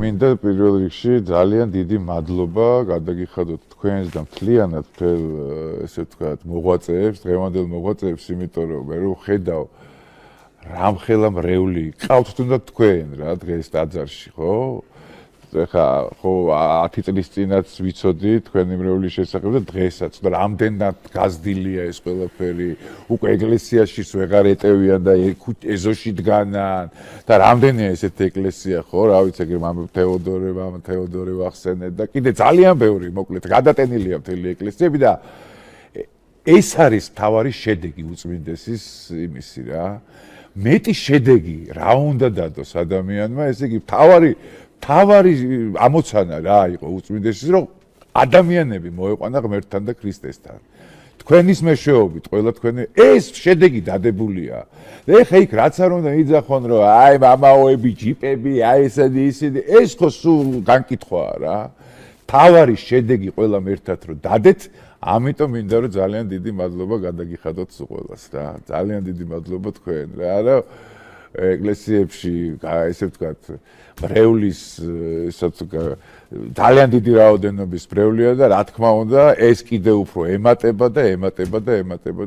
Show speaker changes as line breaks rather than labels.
მინდა პირველ რიგში ძალიან დიდი მადლობა გადაგიხადოთ თქვენს და მთლიანად მთელ ესე ვთქვათ მოღვაწეებს, დღევანდელ მოღვაწეებს, იმიტომ რომ მე რო ხედავ რამხელა მრევლი ყავთ თუნდაც თქვენ რა დღეს ტაძარში, ხო? ეხა ხო 10 წლის წინაც ვიცოდი თქვენი მრევლის შესახებ და დღესაც და რამდენად გაზრდილია ეს ყველაფერი უკვე ეკლესიაშიც ვეღარ ეტევიან და ეზოში დგანან და რამდენია ესეთი ეკლესია ხო რა ვიცი ეგრე მამე თეოდორე ვახსენეთ და კიდე ძალიან ბევრი მოკლედ გადატენილია მთელი ეკლესიები და ეს არის თავარი შედეგი უწმინდესის იმისი რა მეტი შედეგი რა უნდა დადოს ადამიანმა ესე იგი თავარი ამოცანა რა იყო უწმინდესის რომ ადამიანები მოეყვანა ღმერთთან და ქრისტესთან. თქვენის მეშვეობით ყველა თქვენი ეს შედეგი დადებულია. და ეხა იქ რაც არ უნდა იძახონ რომ აი მამაოები, ჯიპები, აი ესეთი ისეთი ეს ხო სულ განკითხვაა რა. თავარი შედეგი ყველამ ერთად რომ დადეთ, ამიტომ მინდა რომ ძალიან დიდი მადლობა გადაგიხადოთ სულ ყველას რა. ძალიან დიდი მადლობა თქვენ რა. არა ეკლესიებში ესე ვთქვათ მრევლის ძალიან დიდი რაოდენობის მრევლია და რა თქმა უნდა ეს კიდე უფრო ემატება და ემატება და ემატება